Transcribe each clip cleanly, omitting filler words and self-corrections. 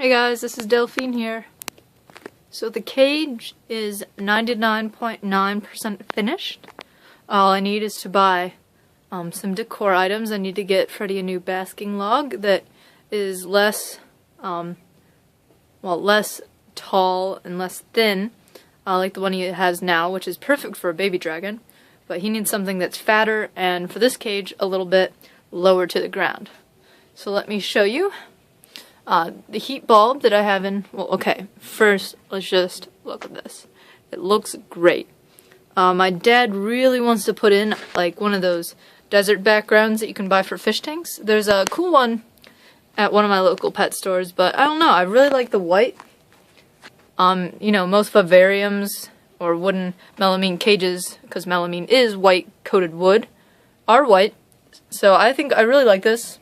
Hey guys, this is Delphine here. So the cage is 99.9% finished. All I need is to buy some decor items. I need to get Freddy a new basking log that is less tall and less thin, like the one he has now, which is perfect for a baby dragon. But he needs something that's fatter and, for this cage, a little bit lower to the ground. So let me show you. The heat bulb that I have in, well, okay, first let's just look at this. It looks great. My dad really wants to put in like one of those desert backgrounds that you can buy for fish tanks. There's a cool one at one of my local pet stores, but I don't know, I really like the white. You know, most vivariums or wooden melamine cages, because melamine is white coated wood, are white. So I think I really like this.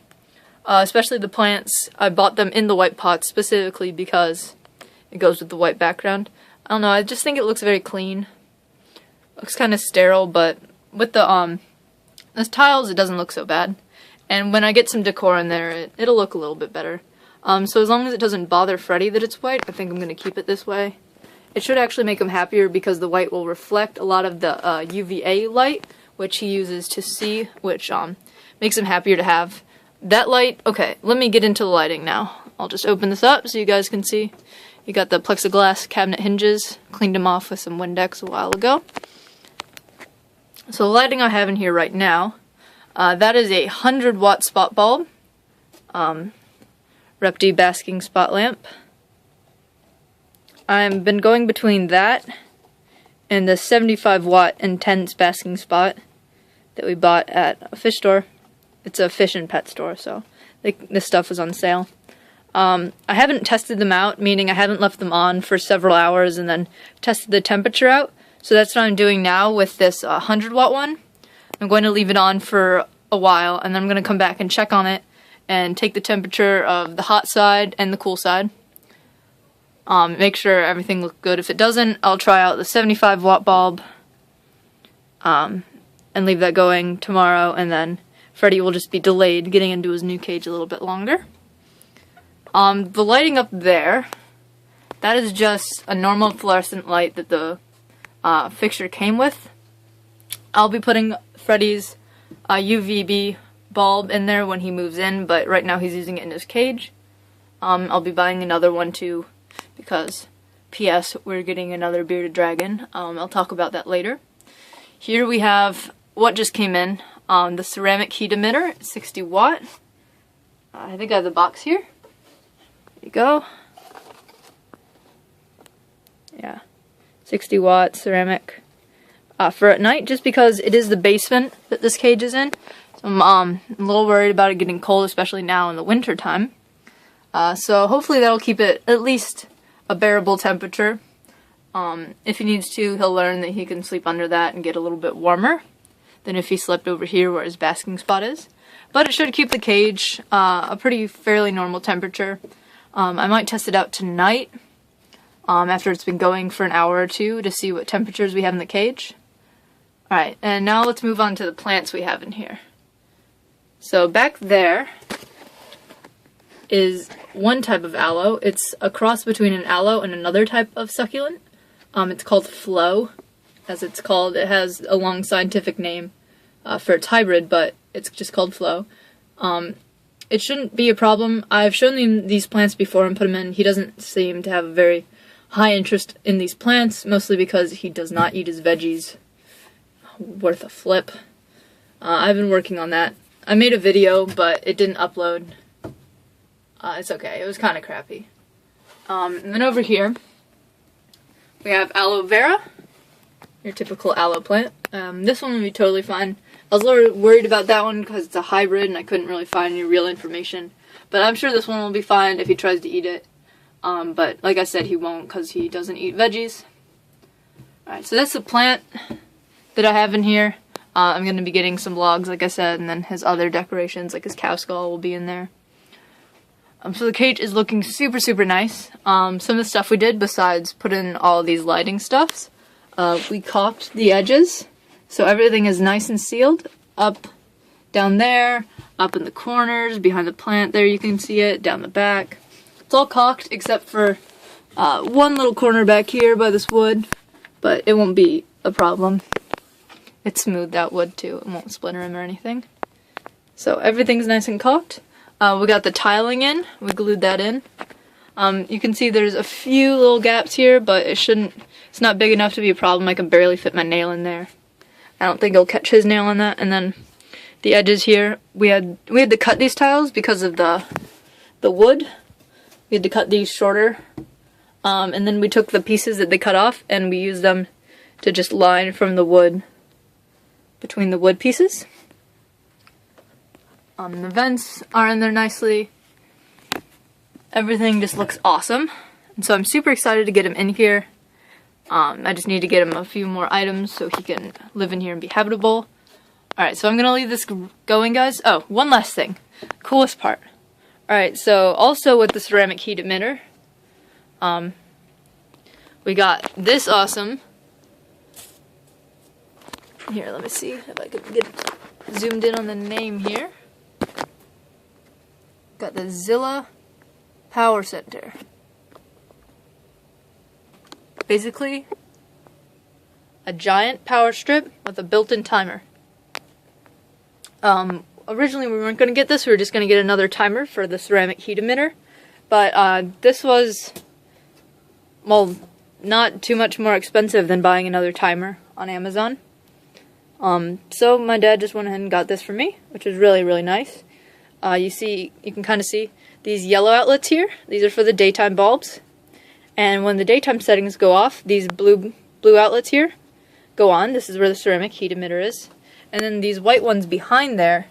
Especially the plants. I bought them in the white pots specifically because it goes with the white background. I don't know, I just think it looks very clean. Looks kind of sterile, but with the tiles it doesn't look so bad. And when I get some decor in there, it'll look a little bit better. So as long as it doesn't bother Freddy that it's white, I think I'm going to keep it this way. It should actually make him happier because the white will reflect a lot of the UVA light, which he uses to see, which makes him happier to have. That light, okay, let me get into the lighting now. I'll just open this up so you guys can see. You got the plexiglass cabinet hinges, cleaned them off with some Windex a while ago. So the lighting I have in here right now, that is a 100-watt spot bulb, Repti basking spot lamp. I've been going between that and the 75-watt intense basking spot that we bought at a fish store. It's a fish and pet store, so this stuff was on sale. I haven't tested them out, meaning I haven't left them on for several hours and then tested the temperature out. So that's what I'm doing now with this 100-watt one. I'm going to leave it on for a while, and then I'm going to come back and check on it and take the temperature of the hot side and the cool side. Make sure everything looks good. If it doesn't, I'll try out the 75-watt bulb and leave that going tomorrow, and then Freddy will just be delayed getting into his new cage a little bit longer. The lighting up there, that is just a normal fluorescent light that the fixture came with. I'll be putting Freddy's UVB bulb in there when he moves in, but right now he's using it in his cage. I'll be buying another one too, because P.S. we're getting another bearded dragon. I'll talk about that later. Here we have what just came in. The ceramic heat emitter, 60 watt. I think I have the box here. There you go. Yeah, 60 watt ceramic for at night, just because it is the basement that this cage is in. So I'm a little worried about it getting cold, especially now in the winter time. So hopefully that'll keep it at least a bearable temperature. If he needs to, he'll learn that he can sleep under that and get a little bit warmer than if he slept over here where his basking spot is. But it should keep the cage a fairly normal temperature. I might test it out tonight after it's been going for an hour or two to see what temperatures we have in the cage. Alright, and now let's move on to the plants we have in here. So back there is one type of aloe. It's a cross between an aloe and another type of succulent. It's called Flo, as it's called. It has a long scientific name for its hybrid, but it's just called Flo. It shouldn't be a problem. I've shown him these plants before and put them in. He doesn't seem to have a very high interest in these plants, mostly because he does not eat his veggies worth a flip. I've been working on that. I made a video, but it didn't upload. It's okay. It was kind of crappy. And then over here, we have aloe vera. Your typical aloe plant. This one will be totally fine. I was a little worried about that one because it's a hybrid and I couldn't really find any real information. But I'm sure this one will be fine if he tries to eat it. But like I said, he won't because he doesn't eat veggies. Alright, so that's the plant that I have in here. I'm going to be getting some logs, like I said, and then his other decorations, like his cow skull, will be in there. So the cage is looking super, super nice. Some of the stuff we did, besides put in all these lighting stuffs, we caulked the edges, so everything is nice and sealed. Up, down there, up in the corners, behind the plant there you can see it, down the back. It's all caulked except for one little corner back here by this wood, but it won't be a problem. It's smoothed out wood too, it won't splinter him or anything. So everything's nice and caulked. We got the tiling in, we glued that in. You can see there's a few little gaps here, but it's not big enough to be a problem. I can barely fit my nail in there. I don't think it'll catch his nail on that. And then the edges here, we had to cut these tiles because of the wood. We had to cut these shorter. And then we took the pieces that they cut off and we used them to just line from the wood between the wood pieces. The vents are in there nicely. Everything just looks awesome. And so I'm super excited to get him in here. I just need to get him a few more items so he can live in here and be habitable. Alright, so I'm going to leave this going, guys. Oh, one last thing. Coolest part. Alright, so also with the ceramic heat emitter, we got this awesome. Here, let me see if I could get zoomed in on the name here. Got the Zilla Power Center. Basically, a giant power strip with a built-in timer. Originally we weren't going to get this, we were just going to get another timer for the ceramic heat emitter. But this was, well, not too much more expensive than buying another timer on Amazon. So my dad just went ahead and got this for me, which is really, really nice. You can kind of see these yellow outlets here. These are for the daytime bulbs. And when the daytime settings go off, these blue outlets here go on. This is where the ceramic heat emitter is. And then these white ones behind there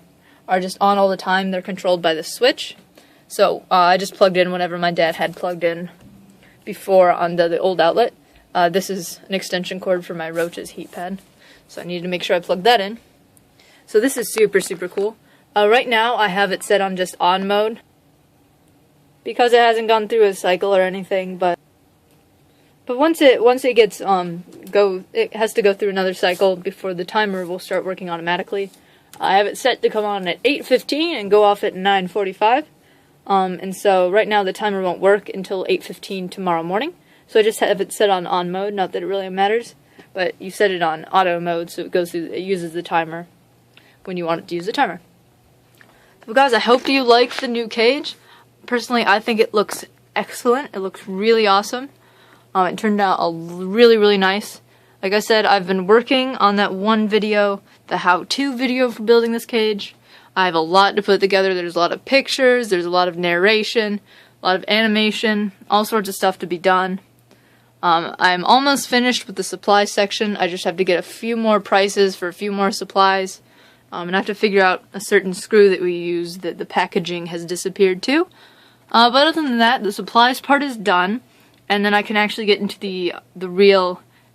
are just on all the time. They're controlled by the switch. So I just plugged in whatever my dad had plugged in before on the old outlet. This is an extension cord for my Roach's heat pad. So I needed to make sure I plugged that in. So this is super, super cool. Right now I have it set on just on mode because it hasn't gone through a cycle or anything, but once it gets it has to go through another cycle before the timer will start working automatically. I have it set to come on at 8:15 and go off at 9:45. And so right now the timer won't work until 8:15 tomorrow morning. So I just have it set on mode, not that it really matters, but you set it on auto mode so it uses the timer when you want it to use the timer. So guys, I hope you like the new cage. Personally, I think it looks excellent. It looks really awesome. It turned out really, really nice. Like I said, I've been working on that one video, the how-to video for building this cage. I have a lot to put together. There's a lot of pictures, there's a lot of narration, a lot of animation, all sorts of stuff to be done. I'm almost finished with the supply section. I just have to get a few more prices for a few more supplies. And I have to figure out a certain screw that we use that the packaging has disappeared to. But other than that, the supplies part is done. And then I can actually get into the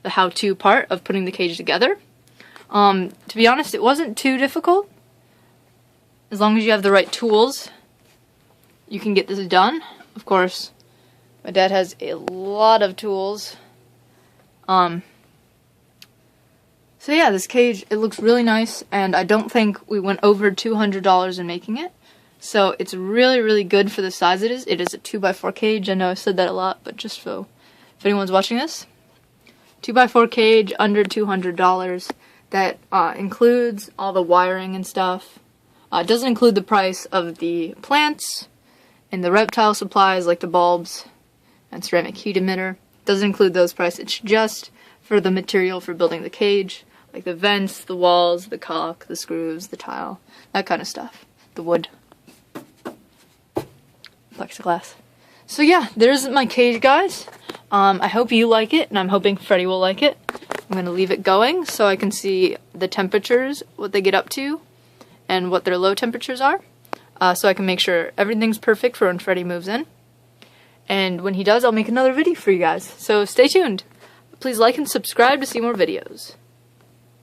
how-to part of putting the cage together. To be honest, it wasn't too difficult. As long as you have the right tools, you can get this done. Of course, my dad has a lot of tools. So yeah, this cage, it looks really nice, and I don't think we went over $200 in making it. So it's really, really good for the size it is. It is a 2x4 cage. I know I've said that a lot, but just so if anyone's watching this. 2x4 cage, under $200. That includes all the wiring and stuff. It doesn't include the price of the plants and the reptile supplies like the bulbs and ceramic heat emitter. It doesn't include those prices. It's just for the material for building the cage, like the vents, the walls, the caulk, the screws, the tile, that kind of stuff. The wood. Plexiglass. So yeah, there's my cage, guys. I hope you like it, and I'm hoping Freddy will like it. I'm going to leave it going so I can see the temperatures, what they get up to, and what their low temperatures are. So I can make sure everything's perfect for when Freddy moves in. And when he does, I'll make another video for you guys. So stay tuned. Please like and subscribe to see more videos.